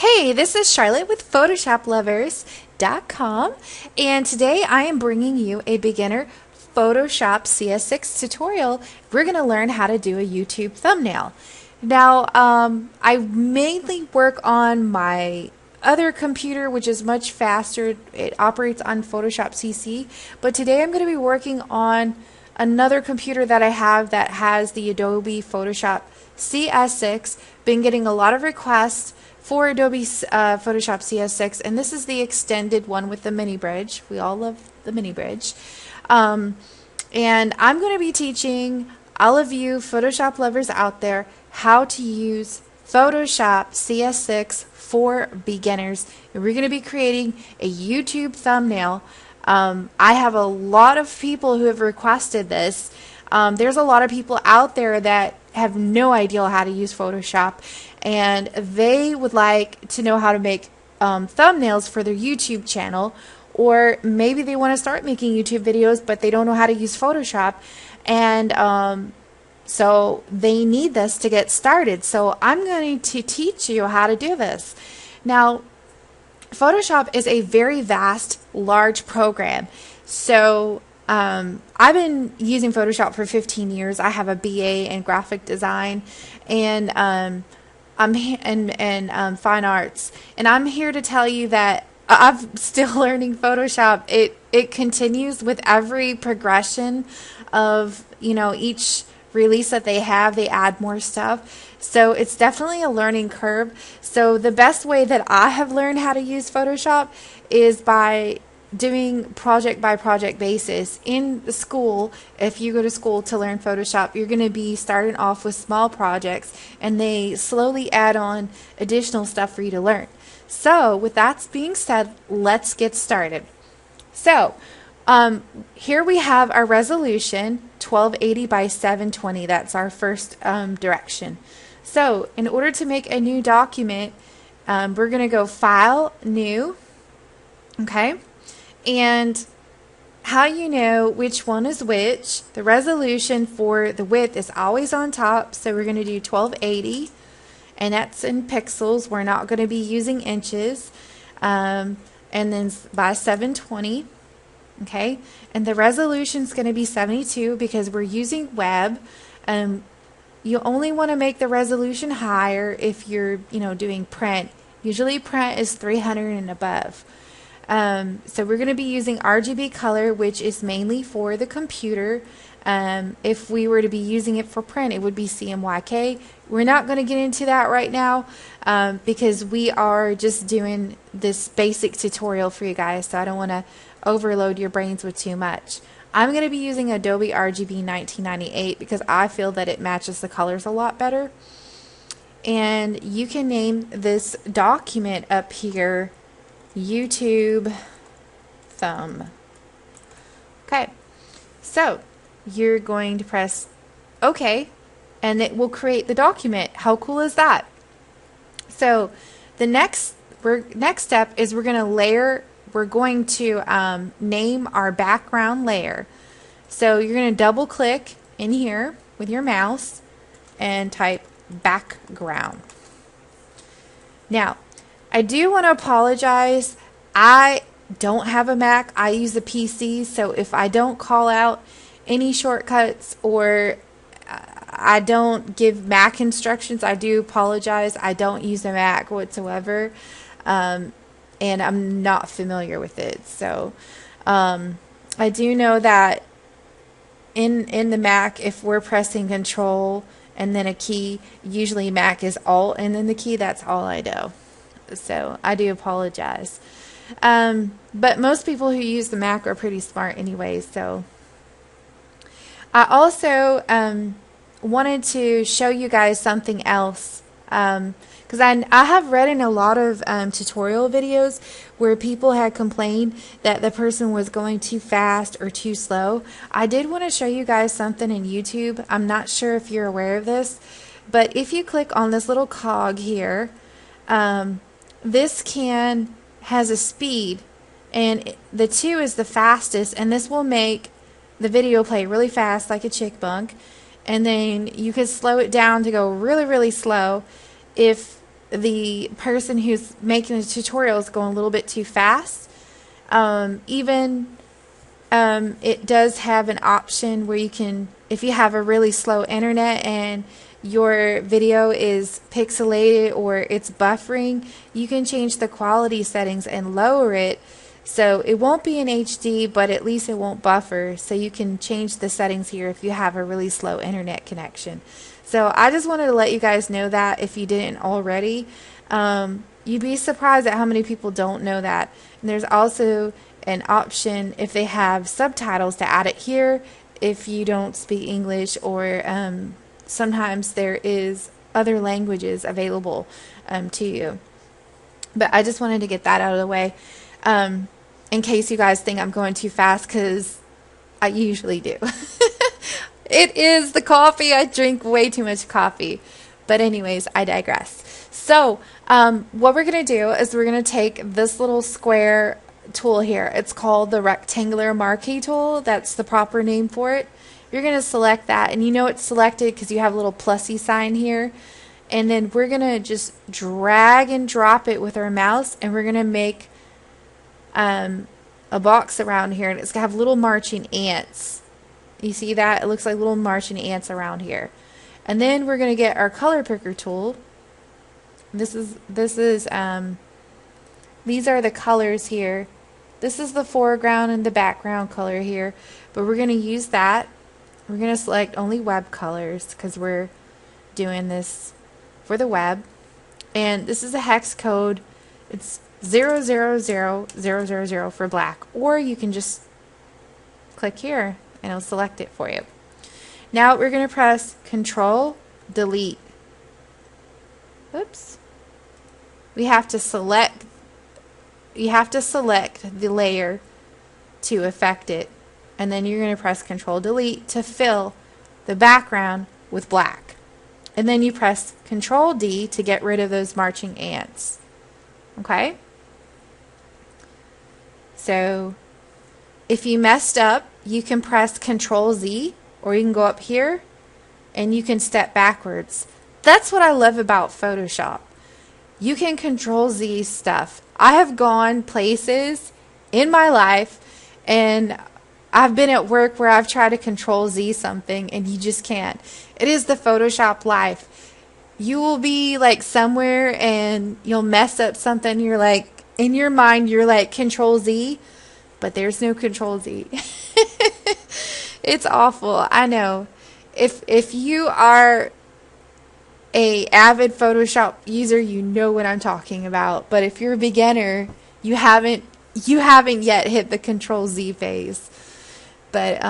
Hey, this is Charlotte with PhotoshopLovers.com, and today I am bringing you a beginner Photoshop CS6 tutorial. We're going to learn how to do a YouTube thumbnail. Now, I mainly work on my other computer, which is much faster. It operates on Photoshop CC, but today I'm going to be working on another computer that I have that has the Adobe Photoshop CS6. Been getting a lot of requests for Adobe Photoshop CS6, and this is the extended one with the mini bridge. We all love the mini bridge. And I'm going to be teaching all of you Photoshop lovers out there how to use Photoshop CS6 for beginners. And we're going to be creating a YouTube thumbnail. I have a lot of people who have requested this. There's a lot of people out there that have no idea how to use Photoshop, and they would like to know how to make thumbnails for their YouTube channel, or maybe they want to start making YouTube videos but they don't know how to use Photoshop, and so they need this to get started. So I'm going to teach you how to do this. Now, Photoshop is a very vast, large program. So I've been using Photoshop for 15 years. I have a BA in graphic design and fine arts, and I'm here to tell you that I'm still learning Photoshop. It continues with every progression of each release that they have. They add more stuff, so it's definitely a learning curve. So the best way that I have learned how to use Photoshop is by doing project by project basis. In the school, if you go to school to learn Photoshop, you're going to be starting off with small projects, and they slowly add on additional stuff for you to learn. So with that being said, let's get started. So here we have our resolution 1280 by 720. That's our first direction. So in order to make a new document, we're going to go File, New. Okay. And how you know which one is which, the resolution for the width is always on top, so we're going to do 1280, and that's in pixels. We're not going to be using inches. And then by 720, okay, and the resolution is going to be 72 because we're using web. You only want to make the resolution higher if you're doing print. Usually print is 300 and above. So we're going to be using RGB color, which is mainly for the computer. If we were to be using it for print, it would be CMYK. We're not going to get into that right now because we are just doing this basic tutorial for you guys, so I don't want to overload your brains with too much. I'm going to be using Adobe RGB 1998 because I feel that it matches the colors a lot better. And you can name this document up here YouTube thumb. Okay, so you're going to press OK, and it will create the document. How cool is that? So the next step is we're going to name our background layer. So you're going to double click in here with your mouse and type background. Now, I do want to apologize. I don't have a Mac. I use a PC, so if I don't call out any shortcuts or I don't give Mac instructions, I do apologize. I don't use a Mac whatsoever, and I'm not familiar with it. So I do know that in the Mac, if we're pressing Control and then a key, usually Mac is Alt and then the key. That's all I know. So I do apologize. But most people who use the Mac are pretty smart anyway. So I also wanted to show you guys something else, because I have read in a lot of tutorial videos where people had complained that the person was going too fast or too slow. I did want to show you guys something in YouTube. I'm not sure if you're aware of this, but if you click on this little cog here, this can has a speed, and the 2 is the fastest, and this will make the video play really fast like a chickbunk, and then you could slow it down to go really, really slow if the person who's making the tutorial is going a little bit too fast. It does have an option where you can, if you have a really slow internet and your video is pixelated or it's buffering, you can change the quality settings and lower it so it won't be in HD, but at least it won't buffer. So you can change the settings here if you have a really slow internet connection. So I just wanted to let you guys know that if you didn't already. You'd be surprised at how many people don't know that. And there's also an option if they have subtitles to add it here if you don't speak English, or sometimes there is other languages available to you. But I just wanted to get that out of the way in case you guys think I'm going too fast, because I usually do. It is the coffee. I drink way too much coffee. But anyways, I digress. So what we're going to do is we're going to take this little square tool here. It's called the rectangular marquee tool. That's the proper name for it. You're going to select that, and you know it's selected because you have a little plusy sign here. And then we're going to just drag and drop it with our mouse, and we're going to make a box around here, and it's going to have little marching ants. You see that? It looks like little marching ants around here. And then we're going to get our color picker tool. These are the colors here. This is the foreground and the background color here, but we're going to use that. We're going to select only web colors because we're doing this for the web. And this is a hex code. It's 000000 for black, or you can just click here and it'll select it for you. Now we're going to press Control Delete. Oops. You have to select the layer to affect it, and then you're going to press Control Delete to fill the background with black, and then you press Control D to get rid of those marching ants. Okay, so if you messed up, you can press Control Z, or you can go up here and you can step backwards. That's what I love about Photoshop. You can Control Z stuff. I have gone places in my life, and I've been at work where I've tried to Control Z something and you just can't. It is the Photoshop life. You will be like somewhere and you'll mess up something. You're like, in your mind, you're like Control Z, but there's no Control Z. It's awful. I know. If you are a avid Photoshop user, you know what I'm talking about. But if you're a beginner, you haven't yet hit the Control Z phase. But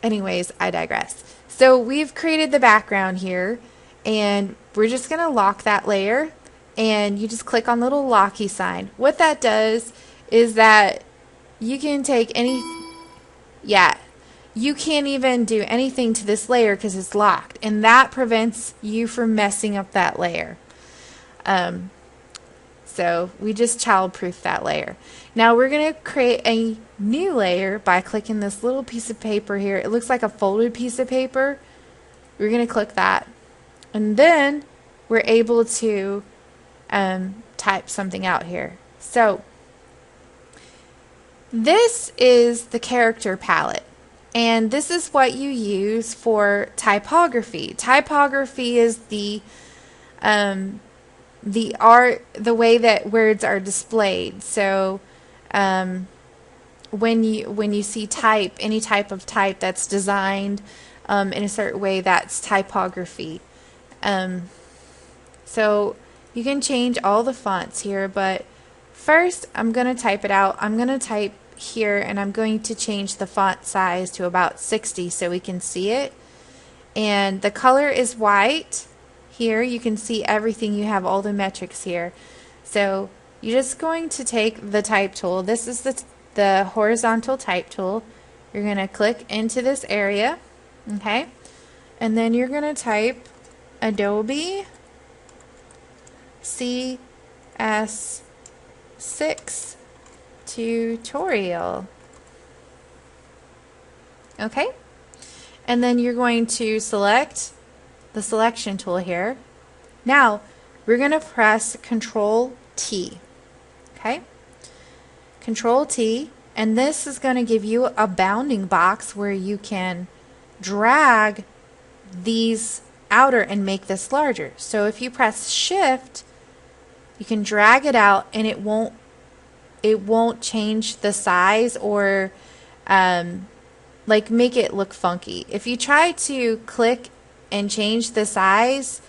anyways, I digress. So we've created the background here, and we're just going to lock that layer, and you just click on the little locky sign. What that does is that you can take you can't even do anything to this layer because it's locked, and that prevents you from messing up that layer. So we just child-proof that layer. Now we're going to create a new layer by clicking this little piece of paper here. It looks like a folded piece of paper. We're going to click that, and then we're able to type something out here. So this is the character palette. And this is what you use for typography. Typography is the way that words are displayed. So when you see type, any type of type that's designed in a certain way, that's typography. So you can change all the fonts here, but first I'm going to type it out. I'm going to type here, and I'm going to change the font size to about 60 so we can see it. And the color is white. Here you can see everything. You have all the metrics here. So you're just going to take the type tool. This is the horizontal type tool. You're going to click into this area, okay, and then you're going to type Adobe CS6 tutorial. Okay, and then you're going to select the selection tool here. Now we're going to press Control T. Okay? Control T, and this is going to give you a bounding box where you can drag these outer and make this larger. So if you press Shift, you can drag it out and it won't change the size or like make it look funky. If you try to click and change the size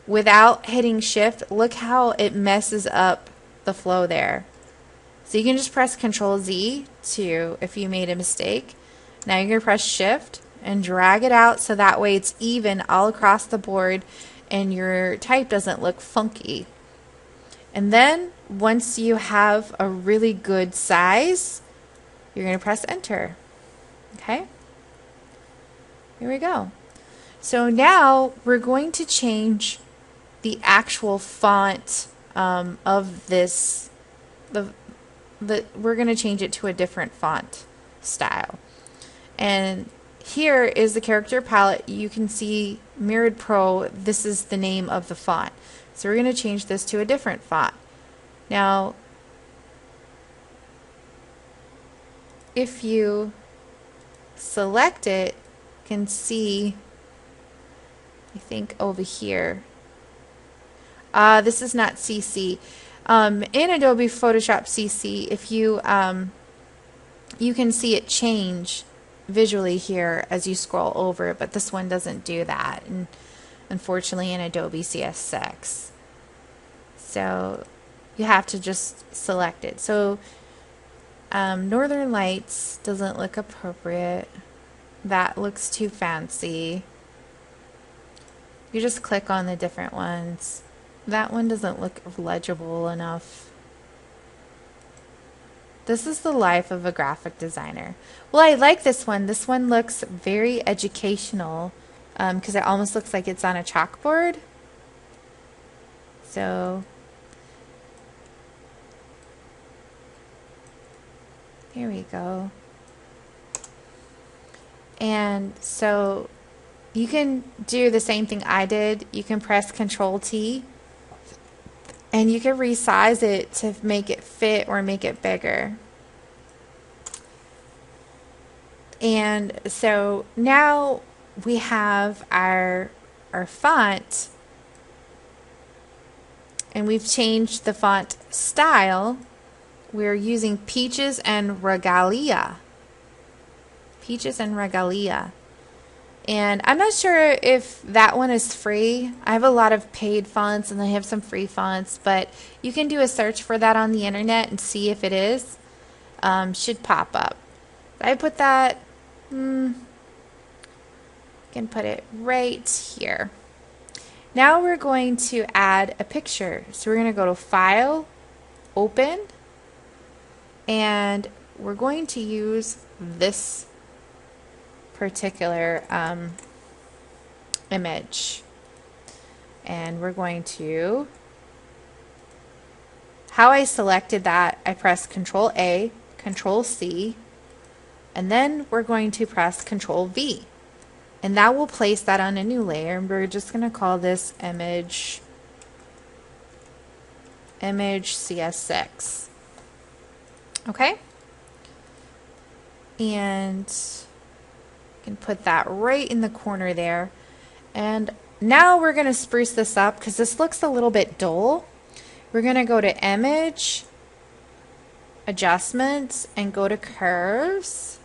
without hitting Shift, look how it messes up the flow there. So you can just press Control Z to if you made a mistake. Now you're going to press Shift and drag it out so that way it's even all across the board and your type doesn't look funky. And then once you have a really good size, you're going to press Enter. Okay? Here we go. So now we're going to change the actual font of this. We're going to change it to a different font style. And here is the character palette. You can see Mirrored Pro. This is the name of the font. So we're going to change this to a different font. Now, if you select it, you can see, I think over here, this is not CC. In Adobe Photoshop CC, if you you can see it change visually here as you scroll over, but this one doesn't do that, and unfortunately in Adobe CS6. So you have to just select it. So Northern Lights doesn't look appropriate. That looks too fancy. You just click on the different ones. That one doesn't look legible enough. This is the life of a graphic designer. Well, I like this one. This one looks very educational because it almost looks like it's on a chalkboard. So here we go. And so you can do the same thing I did. You can press Control T and you can resize it to make it fit or make it bigger. And so now we have our font, and we've changed the font style. We're using Peaches and Regalia. Peaches and Regalia. And I'm not sure if that one is free. I have a lot of paid fonts and I have some free fonts, but you can do a search for that on the internet and see if it is. Should pop up. I put that, can put it right here. Now we're going to add a picture. So we're going to go to File, Open, and we're going to use this particular image, and we're going to, how I selected that, I pressed Control A, Control C, and then we're going to press Control V, and that will place that on a new layer, and we're just going to call this image CS6. Okay, and can put that right in the corner there. And now we're going to spruce this up because this looks a little bit dull. We're going to go to Image, Adjustments, and go to Curves.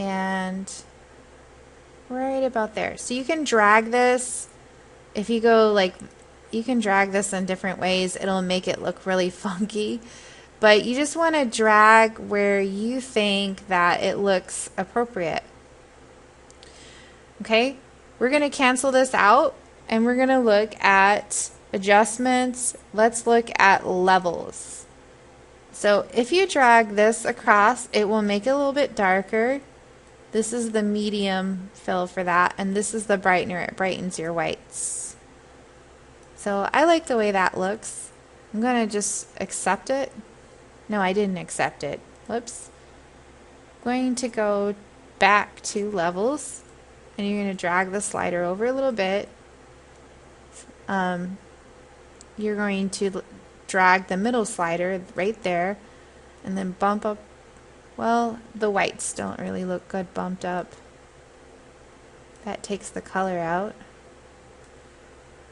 And right about there. So you can drag this. If you go like, you can drag this in different ways. It'll make it look really funky. But you just want to drag where you think that it looks appropriate. Okay, we're going to cancel this out and we're going to look at adjustments. Let's look at levels. So if you drag this across, it will make it a little bit darker. This is the medium fill for that, and this is the brightener. It brightens your whites. So I like the way that looks. I'm going to just accept it. No, I didn't accept it. Whoops. Going to go back to levels, and you're going to drag the slider over a little bit. you're going to drag the middle slider right there and then bump up. Well, the whites don't really look good bumped up. That takes the color out.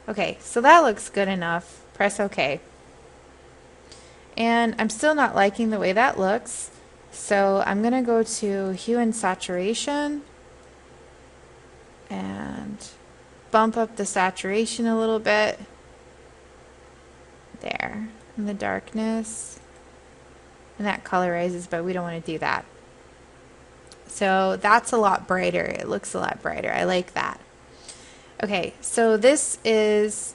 Okay, so that looks good enough. Press OK. And I'm still not liking the way that looks, so I'm going to go to Hue and Saturation and bump up the saturation a little bit. There. And the darkness. And that colorizes, but we don't want to do that. So that's a lot brighter. It looks a lot brighter. I like that. Okay, so this is,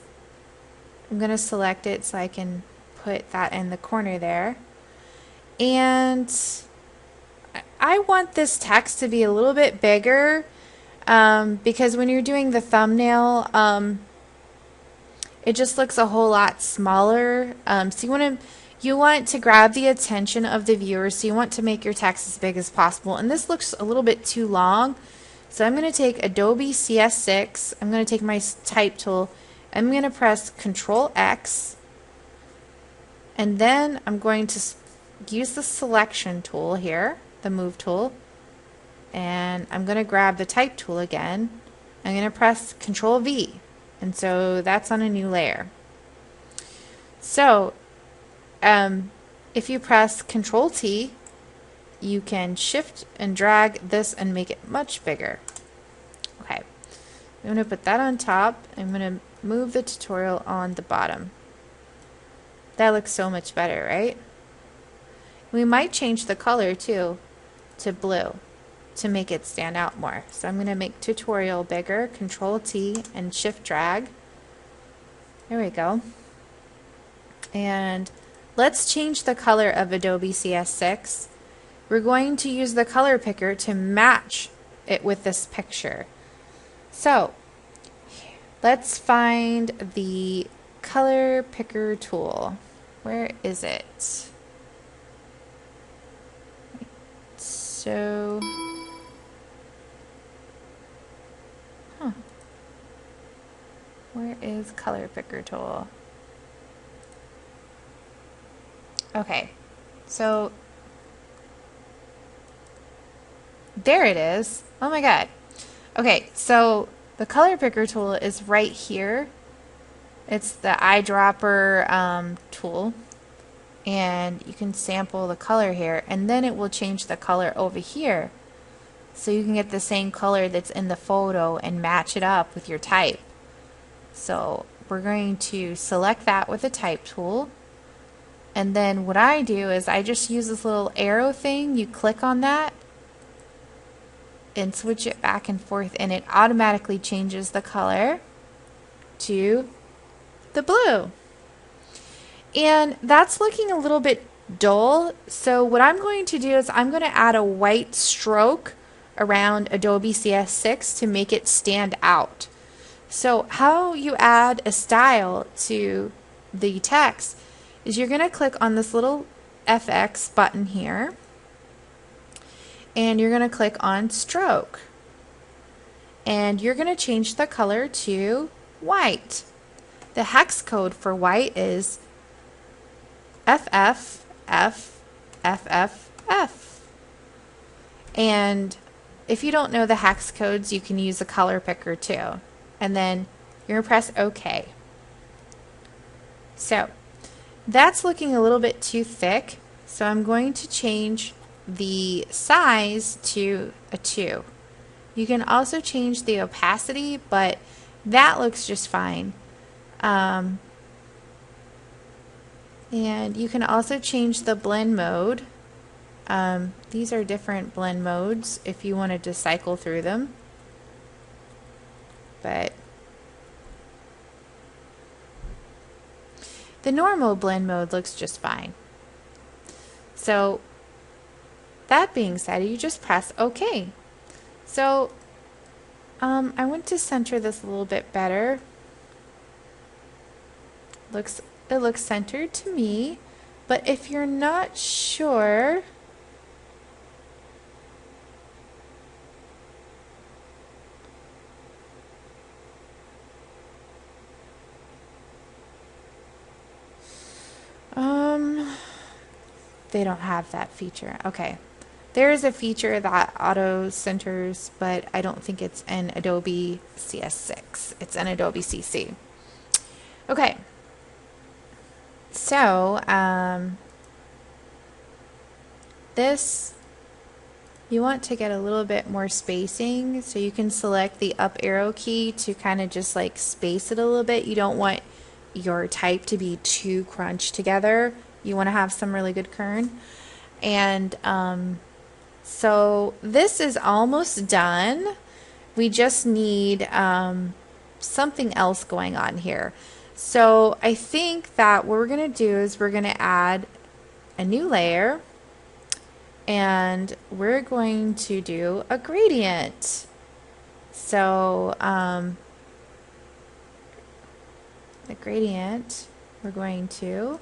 I'm going to select it so I can put that in the corner there. And I want this text to be a little bit bigger because when you're doing the thumbnail, it just looks a whole lot smaller. So you want to grab the attention of the viewer, so you want to make your text as big as possible. And this looks a little bit too long. So I'm going to take Adobe CS6, I'm going to take my type tool, I'm going to press Control X, and then I'm going to use the selection tool here, the move tool, and I'm going to grab the type tool again. I'm going to press Control V, and so that's on a new layer. So if you press Control T, you can shift and drag this and make it much bigger. Okay, I'm going to put that on top. I'm going to move the tutorial on the bottom. That looks so much better, right? We might change the color too to blue to make it stand out more. So I'm going to make tutorial bigger, Control T and shift drag. There we go. And let's change the color of Adobe CS6. We're going to use the color picker to match it with this picture. So let's find the color picker tool. Where is it? So, where is color picker tool? Okay, so there it is. Oh my god. Okay, so the color picker tool is right here. It's the eyedropper tool, and you can sample the color here, and then it will change the color over here, so you can get the same color that's in the photo and match it up with your type. So we're going to select that with the type tool, and then what I do is I just use this little arrow thing. You click on that and switch it back and forth, and it automatically changes the color to the blue. And that's looking a little bit dull, so what I'm going to do is I'm going to add a white stroke around Adobe CS6 to make it stand out. So how you add a style to the text is you're going to click on this little FX button here, and you're going to click on stroke, and you're going to change the color to white. The hex code for white is FFFFF. And if you don't know the hex codes, you can use a color picker too. And then you're going to press OK. So that's looking a little bit too thick, so I'm going to change the size to a 2. You can also change the opacity, but that looks just fine. And you can also change the blend mode. These are different blend modes if you wanted to cycle through them. But the normal blend mode looks just fine. So that being said, you just press OK. So I want to center this a little bit better. It looks centered to me, but if you're not sure, They don't have that feature. Okay. There is a feature that auto centers, but I don't think it's in Adobe CS6. It's in Adobe CC. Okay. So, this, you want to get a little bit more spacing, so you can select the up arrow key to kind of just like space it a little bit. You don't want your type to be too crunched together. You want to have some really good kern. And so this is almost done. We just need something else going on here. So I think that what we're going to do is we're going to add a new layer, and we're going to do a gradient. So the gradient, we're going to,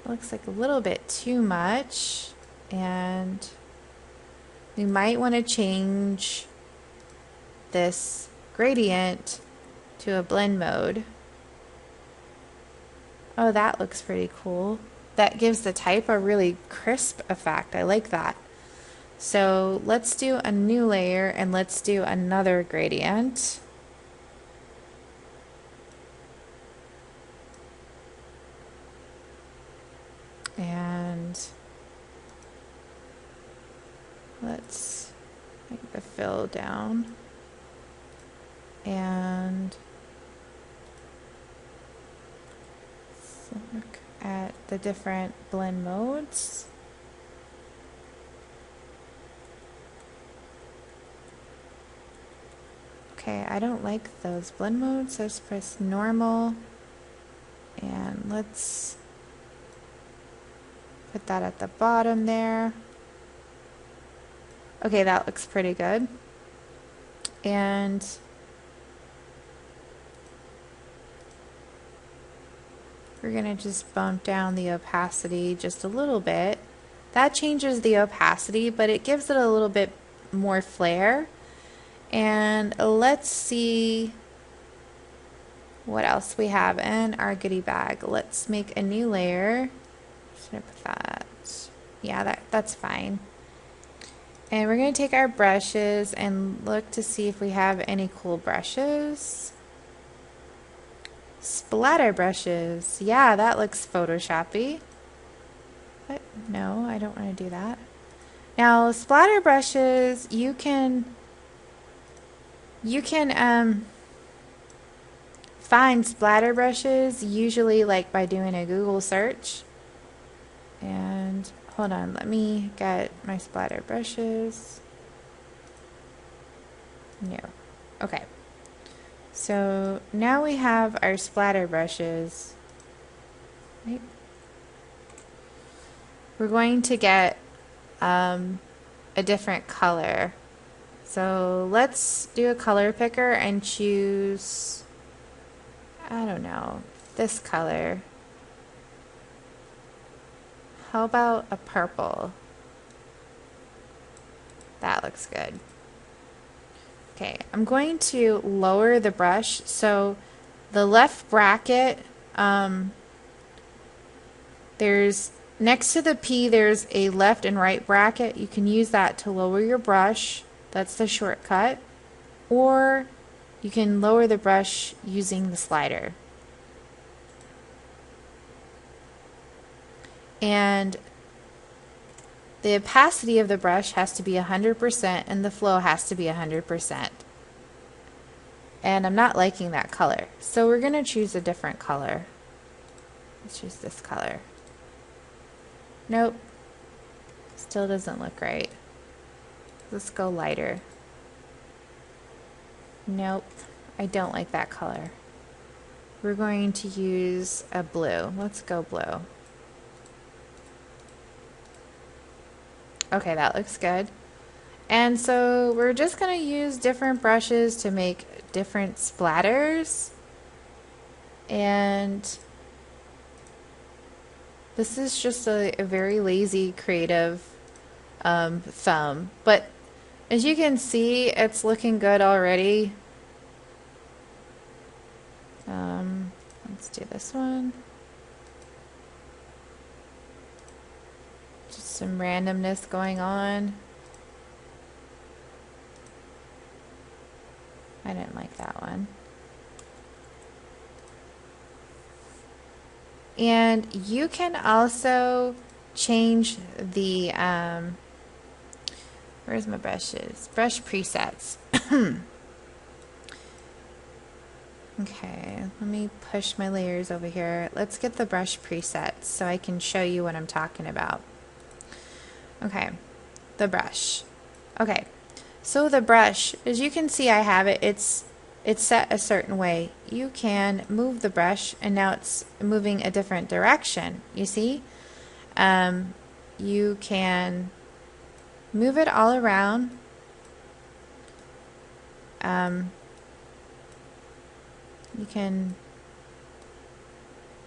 looks like a little bit too much, and we might want to change this gradient to a blend mode. Oh, that looks pretty cool. That gives the type a really crisp effect. I like that. So let's do a new layer and let's do another gradient. And let's make the fill down. And let's look at the different blend modes. Okay, I don't like those blend modes. Let's press normal, and let's put that at the bottom there. Okay, that looks pretty good. And we're going to just bump down the opacity just a little bit. That changes the opacity, but it gives it a little bit more flair. And let's see what else we have in our goodie bag. Let's make a new layer. Should I put that? Yeah, that's fine. And we're going to take our brushes and look to see if we have any cool brushes. Splatter brushes. Yeah, that looks Photoshoppy. But no, I don't want to do that. Now, splatter brushes, you can find splatter brushes usually like by doing a Google search. And hold on, let me get my splatter brushes. No. Okay. So now we have our splatter brushes. Right. We're going to get a different color. So let's do a color picker and choose, I don't know, this color. How about a purple? That looks good. Okay, I'm going to lower the brush. So the left bracket, there's next to the P, there's a left and right bracket. You can use that to lower your brush. That's the shortcut. Or you can lower the brush using the slider. And the opacity of the brush has to be 100% and the flow has to be 100%. And I'm not liking that color. So we're going to choose a different color. Let's choose this color. Nope. Still doesn't look right. Let's go lighter. Nope. I don't like that color. We're going to use a blue. Let's go blue. Okay, that looks good. And so we're just going to use different brushes to make different splatters. And this is just a very lazy, creative thumb. But as you can see, it's looking good already. Let's do this one. some randomness going on. I didn't like that one. And you can also change the, where's my brushes? Brush presets. Okay, let me push my layers over here. Let's get the brush presets so I can show you what I'm talking about. Okay, the brush. Okay, so the brush, as you can see, I have it. It's set a certain way. You can move the brush, and now it's moving a different direction. You see? You can move it all around. You can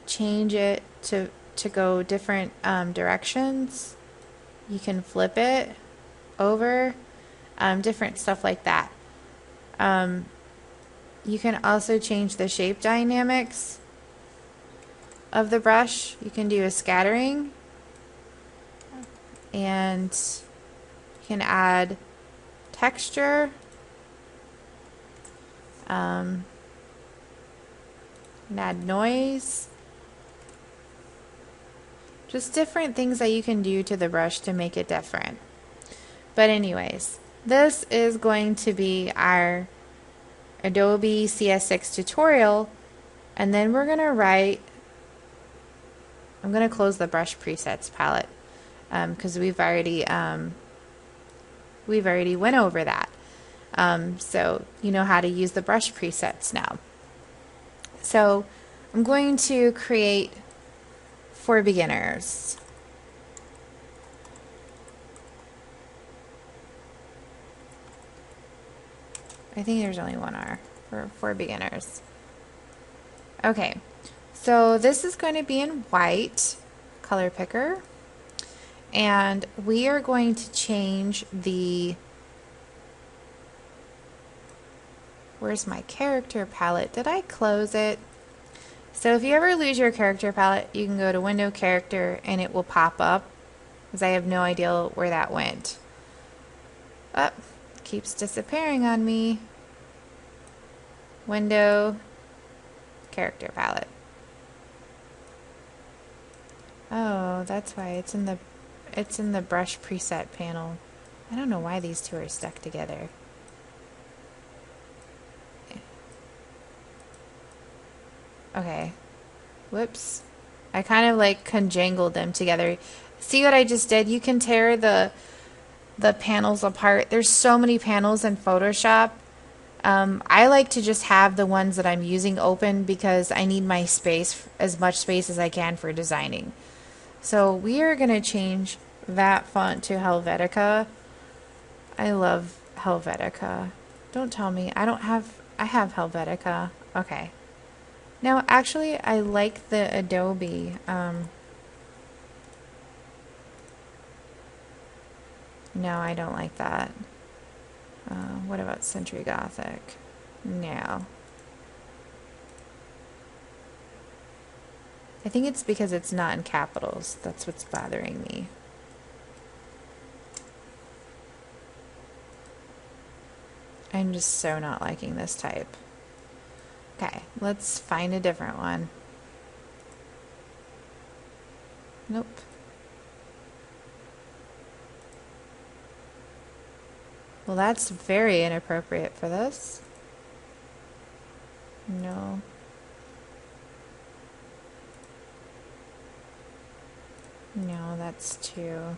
change it to go different directions. You can flip it over, different stuff like that. You can also change the shape dynamics of the brush. You can do a scattering, and you can add texture. And add noise. Just different things that you can do to the brush to make it different. But anyways, this is going to be our Adobe CS6 tutorial, and then we're going to write, I'm going to close the brush presets palette because we've already went over that. So you know how to use the brush presets now. So I'm going to create for beginners. I think there's only one R for beginners. Okay, so this is going to be in white color picker, and we are going to change the, where's my character palette? Did I close it? So if you ever lose your character palette, you can go to Window Character and it will pop up, because I have no idea where that went. Oh, it keeps disappearing on me. Window Character palette. Oh, that's why it's in the brush preset panel. I don't know why these two are stuck together. Okay, whoops. I kind of like conjangled them together. See what I just did? You can tear the panels apart. There's so many panels in Photoshop. I like to just have the ones that I'm using open because I need my space, as much space as I can for designing. So we are going to change that font to Helvetica. I love Helvetica. Don't tell me. I have Helvetica. Okay. Now, actually, I like the Adobe. No, I don't like that. What about Century Gothic? No. I think it's because it's not in capitals. That's what's bothering me. I'm just so not liking this type. Okay, let's find a different one. Nope. Well, that's very inappropriate for this. No. No, that's too.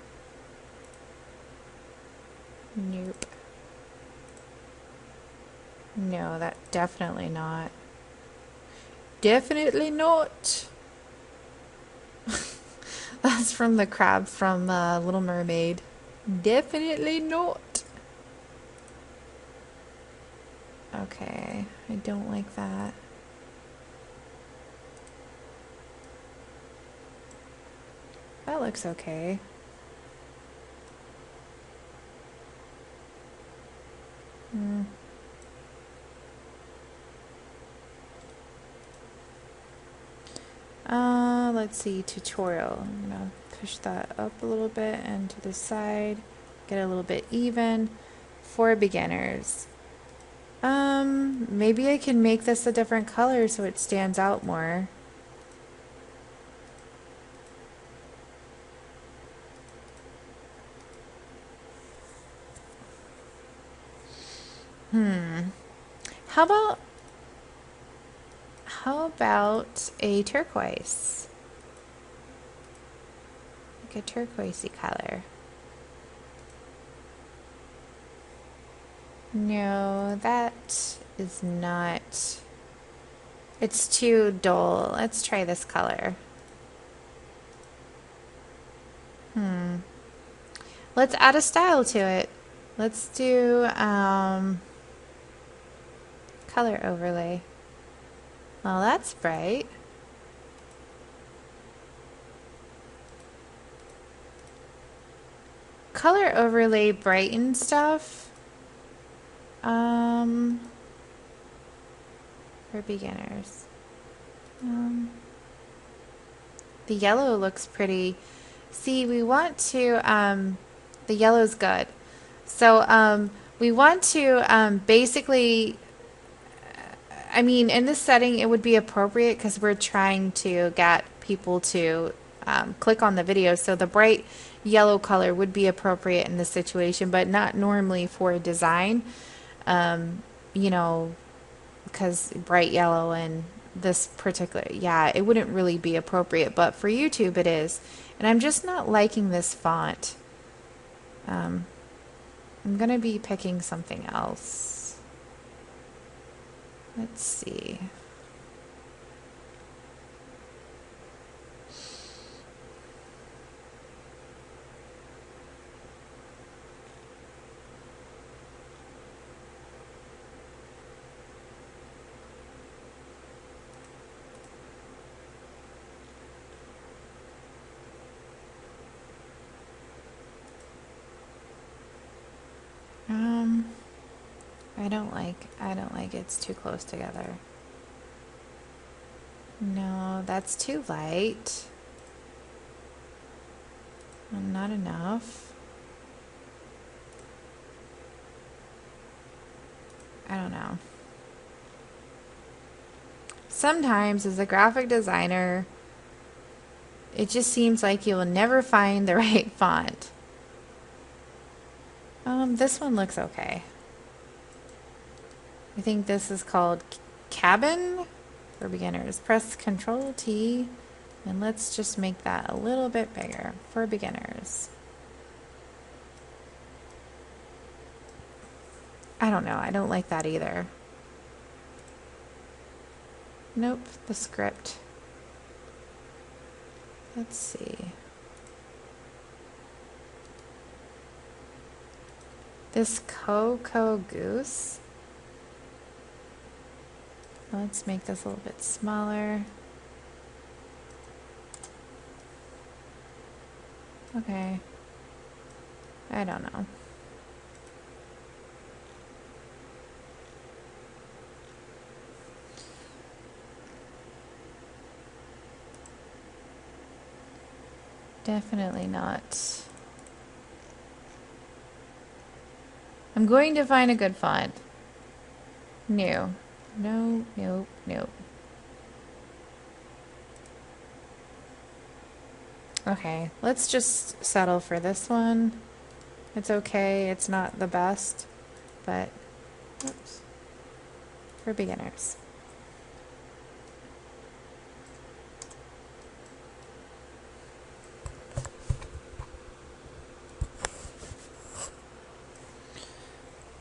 Nope. No, that definitely not. Definitely not. That's from the crab from Little Mermaid. Definitely not. Okay, I don't like that. That looks okay. Let's see, tutorial. I'm gonna push that up a little bit and to the side, get a little bit even for beginners. Maybe I can make this a different color so it stands out more. How about a turquoise? Like a turquoisey color. No, that is not. It's too dull. Let's try this color. Let's add a style to it. Let's do color overlay. Well, that's bright. Color overlay brighten stuff. For beginners. The yellow looks pretty. See, we want to, the yellow's good. So we want to basically, I mean, in this setting, it would be appropriate because we're trying to get people to click on the video. So the bright yellow color would be appropriate in this situation, but not normally for a design, you know, because bright yellow and this particular, yeah, it wouldn't really be appropriate, but for YouTube it is. And I'm just not liking this font. I'm going to be picking something else. Let's see. I don't like it's too close together. No, that's too light. Not enough. I don't know. Sometimes as a graphic designer, it just seems like you'll never find the right font. This one looks okay. I think this is called Cabin for beginners. Press Control T and let's just make that a little bit bigger for beginners. I don't know. I don't like that either. Nope, the script. Let's see. This Coco Goose. Let's make this a little bit smaller. Okay. I don't know. Definitely not. I'm going to find a good font. New. No, nope, nope. Okay, let's just settle for this one. It's okay, it's not the best, but oops, for beginners.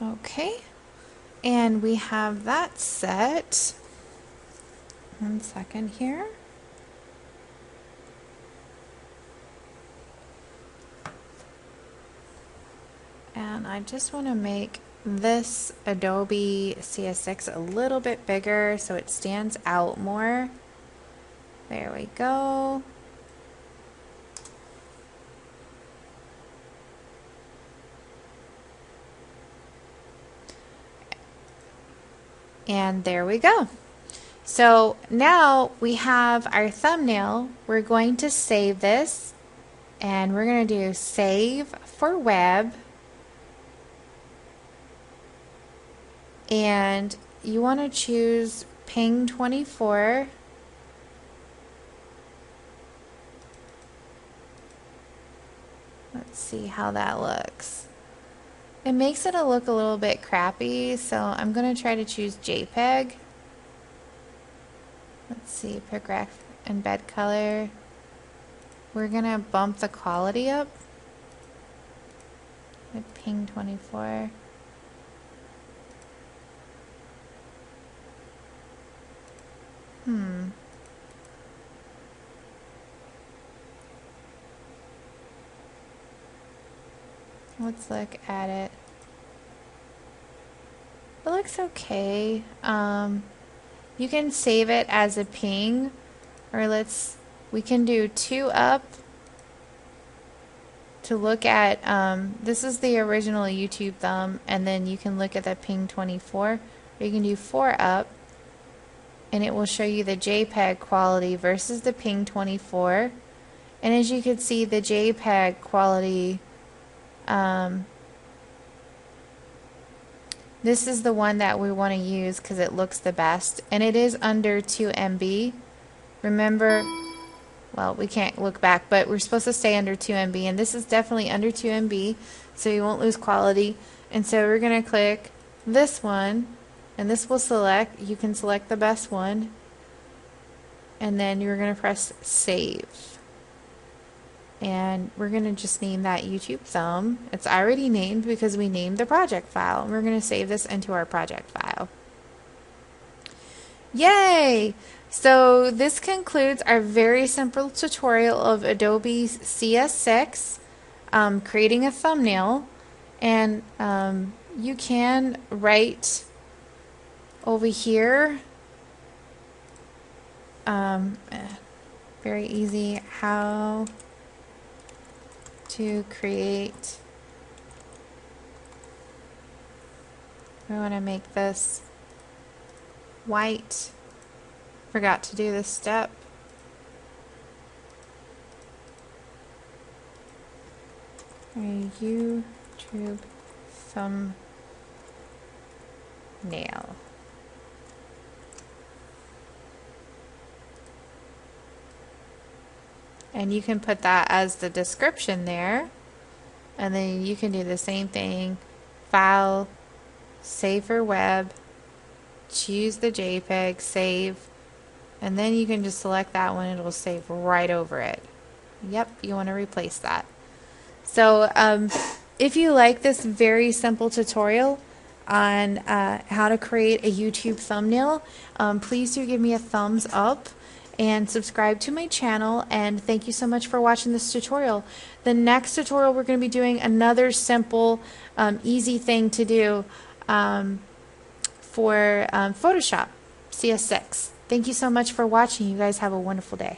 Okay, and we have that set. 1 second here. And I just want to make this Adobe CS6 a little bit bigger so it stands out more. There we go. And there we go. So now we have our thumbnail. We're going to save this and we're going to do save for web, and you want to choose ping 24. Let's see how that looks. It makes it look a little bit crappy, so I'm going to try to choose JPEG. Let's see, paragraph embed color. We're going to bump the quality up with ping 24. Let's look at it. It looks okay. You can save it as a ping, or we can do 2 up to look at, this is the original YouTube thumb, and then you can look at the ping 24, or you can do 4 up, and it will show you the JPEG quality versus the ping 24. And as you can see, the JPEG quality, this is the one that we want to use because it looks the best, and it is under 2 MB. Remember, well, we can't look back, but we're supposed to stay under 2 MB, and this is definitely under 2 MB, so you won't lose quality. And so we're going to click this one, and this will select. You can select the best one, and then you're going to press save. And we're going to just name that YouTube thumb. It's already named because we named the project file. We're going to save this into our project file. Yay! So this concludes our very simple tutorial of Adobe CS6, creating a thumbnail. And you can write over here, very easy, how to create. We want to make this white. Forgot to do this step. A YouTube thumbnail. And you can put that as the description there, and then you can do the same thing. File, save for web, choose the JPEG, save, and then you can just select that one. It will save right over it. Yep, you want to replace that. So if you like this very simple tutorial on how to create a YouTube thumbnail, please do give me a thumbs up and subscribe to my channel, and thank you so much for watching this tutorial. The next tutorial we're going to be doing another simple easy thing to do for Photoshop CS6. Thank you so much for watching. You guys have a wonderful day.